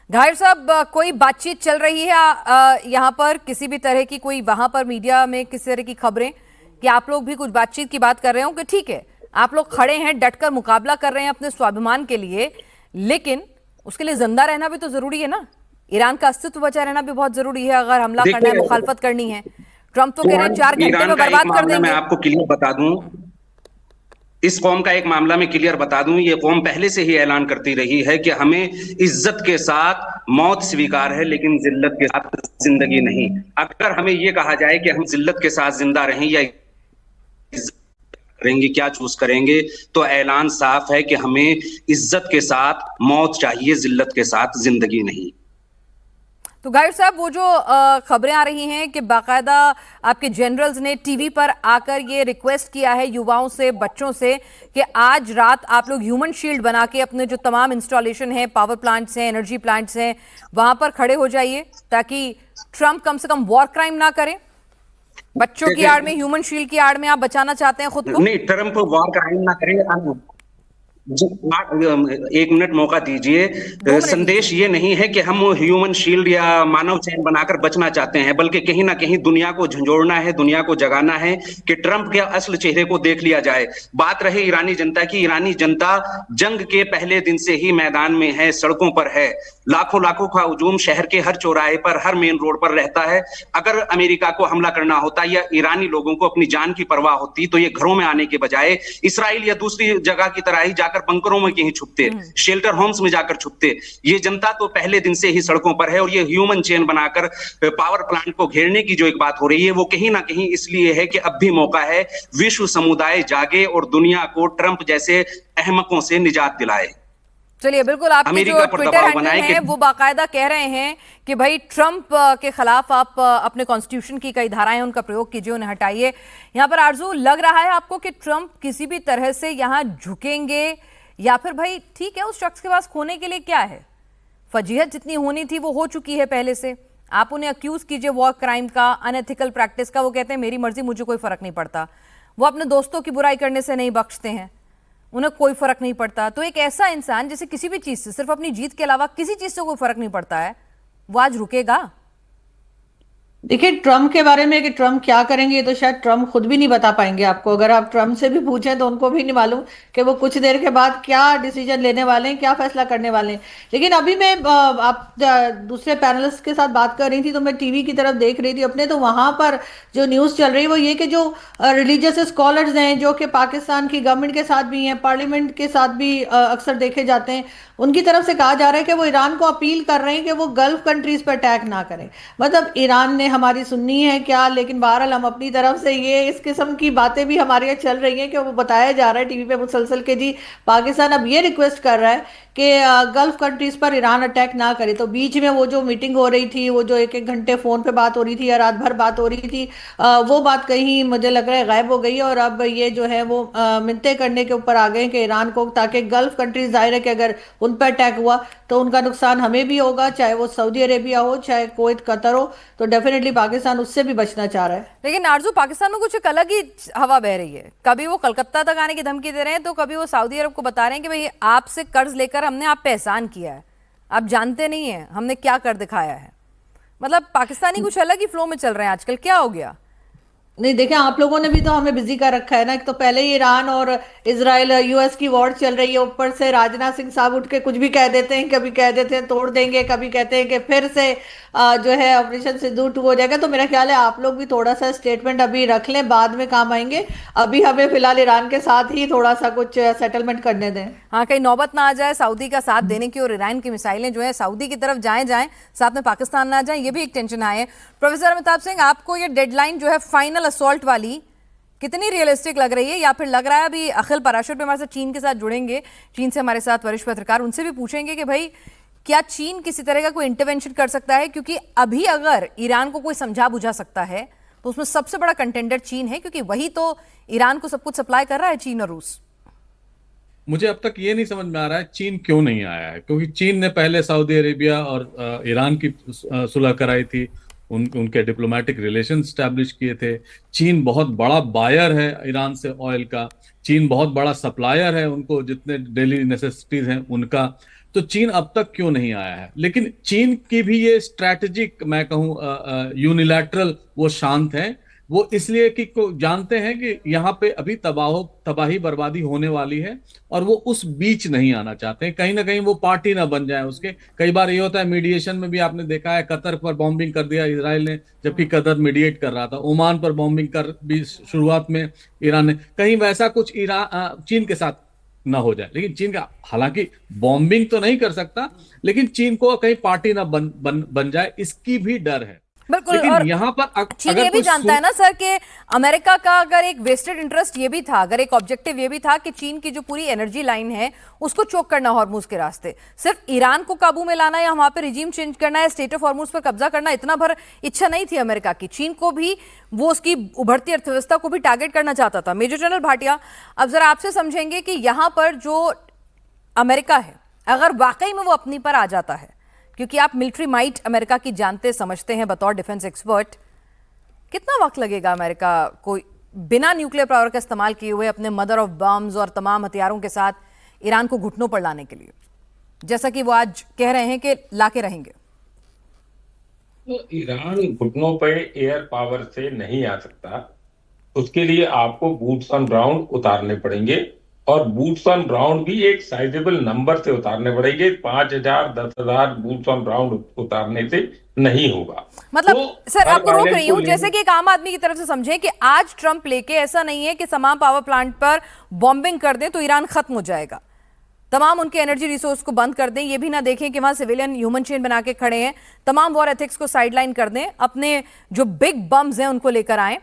घायर साहब, कोई बातचीत चल रही है यहाँ पर किसी भी तरह की? कोई वहां पर मीडिया में किसी तरह की खबरें कि आप लोग भी कुछ बातचीत की बात कर रहे हो कि ठीक है आप लोग खड़े हैं, डटकर मुकाबला कर रहे हैं अपने स्वाभिमान के लिए, लेकिन उसके लिए जिंदा रहना भी तो जरूरी है ना? ईरान का अस्तित्व बचा रहना भी बहुत जरूरी है अगर हमला करना है, देखिए, मुखालफत करनी है। ट्रंप तो कह रहे हैं 4 घंटे ईरान में का एक बर्बाद कर मामला मैं देंगे। आपको क्लियर बता दूं। इस कौम का एक मामला मैं क्लियर बता दूं, ये कौम पहले से ही ऐलान करती रही है कि हमें इज्जत के साथ मौत स्वीकार है, लेकिन जिल्लत के साथ जिंदगी नहीं। अगर हमें ये कहा जाए कि हम जिल्लत के साथ जिंदा रहें या इज्जत करेंगे, क्या चूज करेंगे, तो ऐलान साफ है कि हमें इज्जत के साथ मौत चाहिए, जिल्लत के साथ जिंदगी नहीं। तो गाइड साहब, वो जो खबरें आ रही हैं कि बाकायदा आपके जनरल्स ने टीवी पर आकर ये रिक्वेस्ट किया है युवाओं से, बच्चों से कि आज रात आप लोग ह्यूमन शील्ड बना के अपने जो तमाम इंस्टॉलेशन है, पावर प्लांट्स हैं, एनर्जी प्लांट्स हैं, वहां पर खड़े हो जाइए ताकि ट्रंप कम से कम वॉर क्राइम ना करे। बच्चों की आड़ में, ह्यूमन शील्ड की आड़ में आप बचाना चाहते हैं खुद को? नहीं, ट्रंप वॉर क्राइम ना करे। जी, 1 मिनट मौका दीजिए। 2 मिनट संदेश दीजिए। ये नहीं है कि हम ह्यूमन शील्ड या मानव चैन बनाकर बचना चाहते हैं, बल्कि कहीं ना कहीं दुनिया को झंझोड़ना है, दुनिया को जगाना है कि ट्रंप के असल चेहरे को देख लिया जाए। बात रही ईरानी जनता की, ईरानी जनता जंग के पहले दिन से ही मैदान में है, सड़कों पर है। लाखों लाखों का हुजूम शहर के हर चौराहे पर, हर मेन रोड पर रहता है। अगर अमेरिका को हमला करना होता या ईरानी लोगों को अपनी जान की परवाह होती तो ये घरों में आने के बजाय इसराइल या दूसरी जगह की तरह ही जाकर बंकरों में कहीं छुपते, शेल्टर होम्स में जाकर छुपते। ये जनता तो पहले दिन से ही सड़कों पर है, और ये ह्यूमन चेन बनाकर पावर प्लांट को घेरने की जो एक बात हो रही है, वो कहीं ना कहीं इसलिए है कि अब भी मौका है विश्व समुदाय जागे और दुनिया को ट्रंप जैसे अहमकों से निजात दिलाए। चलिए, बिल्कुल। आपके जो अमेरिका पर ट्विटर दबाव हैंडल बनाए कि हैं वो बाकायदा कह रहे हैं कि भाई ट्रंप के खिलाफ आप अपने कॉन्स्टिट्यूशन की कई धाराएं उनका प्रयोग कीजिए, उन्हें हटाइए। यहाँ पर आरजू, लग रहा है आपको कि ट्रंप किसी भी तरह से यहाँ झुकेंगे, या फिर भाई ठीक है उस शख्स के पास खोने के लिए क्या है? फजीहत जितनी होनी थी वो हो चुकी है पहले से। आप उन्हें अक्यूज कीजिए वॉर क्राइम का, अनएथिकल प्रैक्टिस का, वो कहते हैं मेरी मर्जी, मुझे कोई फर्क नहीं पड़ता। वो अपने दोस्तों की बुराई करने से नहीं बख्शते हैं, उन्हें कोई फर्क नहीं पड़ता। तो एक ऐसा इंसान जिसे किसी भी चीज से, सिर्फ अपनी जीत के अलावा किसी चीज से कोई फर्क नहीं पड़ता है, वो आज रुकेगा? देखिए, ट्रम्प के बारे में कि ट्रम्प क्या करेंगे ये तो शायद ट्रम्प खुद भी नहीं बता पाएंगे आपको। अगर आप ट्रम्प से भी पूछें तो उनको भी नहीं मालूम कि वो कुछ देर के बाद क्या डिसीजन लेने वाले हैं, क्या फैसला करने वाले हैं। लेकिन अभी मैं दूसरे पैनलिस्ट के साथ बात कर रही थी तो मैं टीवी की तरफ देख रही थी अपने, तो वहां पर जो न्यूज़ चल रही है वो ये कि जो रिलीजियस स्कॉलर्स हैं जो कि पाकिस्तान की गवर्नमेंट के साथ भी हैं, पार्लियामेंट के साथ भी अक्सर देखे जाते हैं, उनकी तरफ से कहा जा रहा है कि वो ईरान को अपील कर रहे हैं कि वो गल्फ कंट्रीज पर अटैक ना करें। मतलब ईरान ने हमारी सुननी है क्या? लेकिन बहरहाल हम अपनी तरफ से ये इस किस्म की बातें भी हमारे यहाँ चल रही हैं कि वो बताया जा रहा है टीवी पे मुसलसल के जी पाकिस्तान अब ये रिक्वेस्ट कर रहा है कि गल्फ कंट्रीज पर ईरान अटैक ना करे। तो बीच में वो जो मीटिंग हो रही थी, वो जो 1-1 घंटे फोन पे बात हो रही थी या रात भर बात हो रही थी, वो बात कहीं मुझे लग रहा है गायब हो गई है। और अब ये जो है वो मिन्नतें करने के ऊपर आ गए कि ईरान को, ताकि गल्फ कंट्रीज, जाहिर है कि अगर उन पर अटैक हुआ तो उनका नुकसान हमें भी होगा, चाहे वो सऊदी अरेबिया हो, चाहे कुवैत, कतर हो। तो डेफिनेटली पाकिस्तान उससे भी बचना चाह रहा है। लेकिन आरजू, पाकिस्तान में कुछ एक अलग ही हवा बह रही है। कभी वो कलकत्ता तक आने की धमकी दे रहे हैं, तो कभी वो सऊदी अरब को बता रहे हैं कि भाई आपसे कर्ज लेकर हमने आप पे एहसान किया है, आप जानते नहीं है हमने क्या कर दिखाया है। मतलब पाकिस्तानी कुछ अलग ही फ्लो में चल रहे हैं आजकल, क्या हो गया? नहीं, देखें, आप लोगों ने भी तो हमें बिजी कर रखा है ना। एक तो पहले ही ईरान और इजराइल यूएस की वॉर चल रही है, ऊपर से राजनाथ सिंह साहब उठ के कुछ भी कह देते हैं, कभी कह देते हैं तोड़ देंगे, कभी कहते हैं कि फिर से जो है ऑपरेशन सिंदूर 2 हो जाएगा। तो मेरा ख्याल है आप लोग भी थोड़ा सा स्टेटमेंट अभी रख लें, बाद में काम आएंगे। अभी हमें फिलहाल ईरान के साथ ही थोड़ा सा कुछ सेटलमेंट करने दें। हाँ, कहीं नौबत ना आ जाए सऊदी का साथ देने की और ईरान की मिसाइलें जो है सऊदी की तरफ जाएं साथ में पाकिस्तान ना जाए, ये भी एक टेंशन आए। प्रोफेसर अमिताभ सिंह, आपको ये डेडलाइन जो है फाइनल असॉल्ट वाली कितनी रियलिस्टिक लग रही है, या फिर लग रहा है अभी अखिल पराशर भी हमारे साथ चीन के साथ जुड़ेंगे, चीन से हमारे साथ वरिष्ठ पत्रकार, उनसे भी पूछेंगे कि भाई क्या चीन किसी तरह का कोई इंटरवेंशन कर सकता है? क्योंकि अभी अगर ईरान को कोई समझा बुझा सकता है तो उसमें सबसे बड़ा कंटेंडर चीन है, क्योंकि वही तो ईरान को सब कुछ सप्लाई कर रहा है, चीन और रूस। मुझे अब तक ये नहीं समझ में आ रहा है चीन क्यों नहीं आया है, क्योंकि चीन ने पहले सऊदी अरेबिया और ईरान की सुलह कराई थी, उनके डिप्लोमेटिक रिलेशन स्टैब्लिश किए थे। चीन बहुत बड़ा बायर है ईरान से ऑयल का, चीन बहुत बड़ा सप्लायर है उनको, जितने डेली नेसेसिटीज हैं उनका। तो चीन अब तक क्यों नहीं आया है। लेकिन चीन की भी ये स्ट्रैटेजिक, मैं कहूँ यूनिलैटरल, वो शांत है। वो इसलिए कि जानते हैं कि यहाँ पे अभी तबाही बर्बादी होने वाली है, और वो उस बीच नहीं आना चाहते हैं। कहीं ना कहीं वो पार्टी ना बन जाए उसके। कई बार ये होता है मीडिएशन में भी, आपने देखा है कतर पर बॉम्बिंग कर दिया इसराइल ने, जबकि कतर मीडिएट कर रहा था। ओमान पर बॉम्बिंग कर भी शुरुआत में ईरान ने, कहीं वैसा कुछ चीन के साथ ना हो जाए। लेकिन चीन का, हालांकि बॉम्बिंग तो नहीं कर सकता, लेकिन चीन को कहीं पार्टी ना बन जाए, इसकी भी डर है। बिल्कुल। लेकिन और यहाँ पर चीन ये भी जानता है ना सर कि अमेरिका का अगर एक वेस्टेड इंटरेस्ट ये भी था, अगर एक ऑब्जेक्टिव ये भी था कि चीन की जो पूरी एनर्जी लाइन है उसको चोक करना हॉर्मुज के रास्ते, सिर्फ ईरान को काबू में लाना या वहां पे रिजीम चेंज करना है, स्टेट ऑफ हॉर्मुज पर कब्जा करना, इतना भर इच्छा नहीं थी अमेरिका की। चीन को भी वो उसकी उभरती अर्थव्यवस्था को भी टारगेट करना चाहता था। मेजर जनरल भाटिया, अब जरा आपसे समझेंगे कि यहां पर जो अमेरिका है, अगर वाकई में वो अपनी पर आ जाता है, क्योंकि आप मिलिट्री माइट अमेरिका की जानते समझते हैं बतौर डिफेंस एक्सपर्ट, कितना वक्त लगेगा अमेरिका को बिना न्यूक्लियर पावर का इस्तेमाल किए हुए अपने मदर ऑफ बम्स और तमाम हथियारों के साथ ईरान को घुटनों पर लाने के लिए, जैसा कि वो आज कह रहे हैं कि लाके रहेंगे? तो ईरान घुटनों पर एयर पावर से नहीं आ सकता। उसके लिए आपको बूट्स ऑन ग्राउंड उतारने पड़ेंगे, और बूट्स ऑन ग्राउंड भी एक साइजेबल नंबर से उतारने पड़ेंगे। 5,000 10,000 बूट्स ऑन ग्राउंड उतारने से नहीं होगा। मतलब तो सर आपको रोक रही हूं, को जैसे कि एक आम आदमी की तरफ से समझे कि आज ट्रंप लेके, ऐसा नहीं है कि तमाम पावर प्लांट पर बॉम्बिंग कर दें तो ईरान खत्म हो जाएगा, तमाम उनके एनर्जी रिसोर्स को बंद कर दें, ये भी ना देखें कि वहां सिविलियन ह्यूमन चेन बना के खड़े हैं, तमाम वॉर एथिक्स को साइडलाइन कर दें, अपने जो बिग बम्स हैं उनको लेकर आए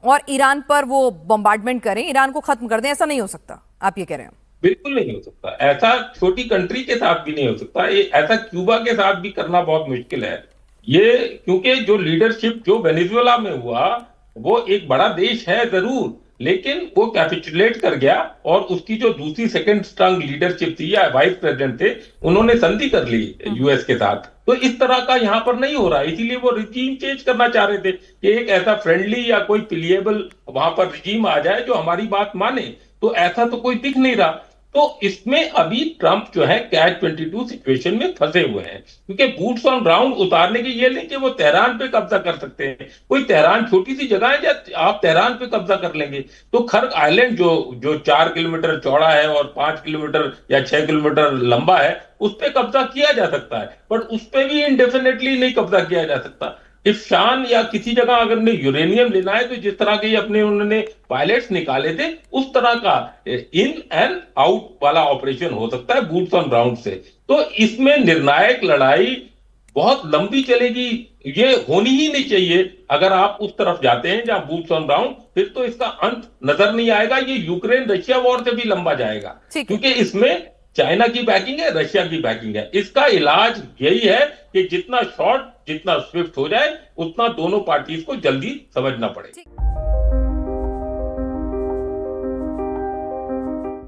और ईरान पर वो बॉम्बार्डमेंट करें, ईरान को खत्म कर दें। ऐसा नहीं हो सकता, आप ये कह रहे हैं? बिल्कुल नहीं हो सकता। ऐसा छोटी कंट्री के साथ भी नहीं हो सकता। ये ऐसा क्यूबा के साथ भी करना बहुत मुश्किल है। ये क्योंकि जो लीडरशिप जो वेनेजुएला में हुआ, वो एक बड़ा देश है जरूर, लेकिन वो कैपिचुलेट कर गया, और उसकी जो दूसरी सेकंड स्ट्रांग लीडरशिप थी या वाइस प्रेसिडेंट थे, उन्होंने संधि कर ली यूएस के साथ। तो इस तरह का यहाँ पर नहीं हो रहा है। इसीलिए वो रिजीम चेंज करना चाह रहे थे कि एक ऐसा फ्रेंडली या कोई पिलिएबल वहां पर रिजीम आ जाए जो हमारी बात माने। तो ऐसा तो कोई दिख नहीं रहा। तो इसमें अभी ट्रंप जो है कैच 22 सिचुएशन में फंसे हुए हैं, क्योंकि बूट्स ऑन ग्राउंड उतारने के ये नहीं कि वो तेहरान पे कब्जा कर सकते हैं। कोई तेहरान छोटी सी जगह है, या आप तेहरान पे कब्जा कर लेंगे तो खर्क आइलैंड जो 4 किलोमीटर चौड़ा है और 5 किलोमीटर या 6 किलोमीटर लंबा है, उस पर कब्जा किया जा सकता है, पर उस पर भी इंडेफिनेटली नहीं कब्जा किया जा सकता। इफ्शान या किसी जगह अगर ने यूरेनियम लेना है, तो जिस तरह के अपने उन्होंने पायलट्स निकाले थे, उस तरह का इन एंड आउट वाला ऑपरेशन हो सकता है बूट्स ऑन ग्राउंड से। तो इसमें निर्णायक लड़ाई बहुत लंबी चलेगी। ये होनी ही नहीं चाहिए। अगर आप उस तरफ जाते हैं जहां बूट्स ऑन ग्राउंड, फिर तो इसका अंत नजर नहीं आएगा। ये यूक्रेन रशिया वॉर से भी लंबा जाएगा, क्योंकि इसमें चाइना की बैकिंग है, रशिया की बैकिंग है। इसका इलाज यही है कि जितना शॉर्ट, जितना स्विफ्ट हो जाए, उतना दोनों पार्टीज को जल्दी समझना पड़ेगा।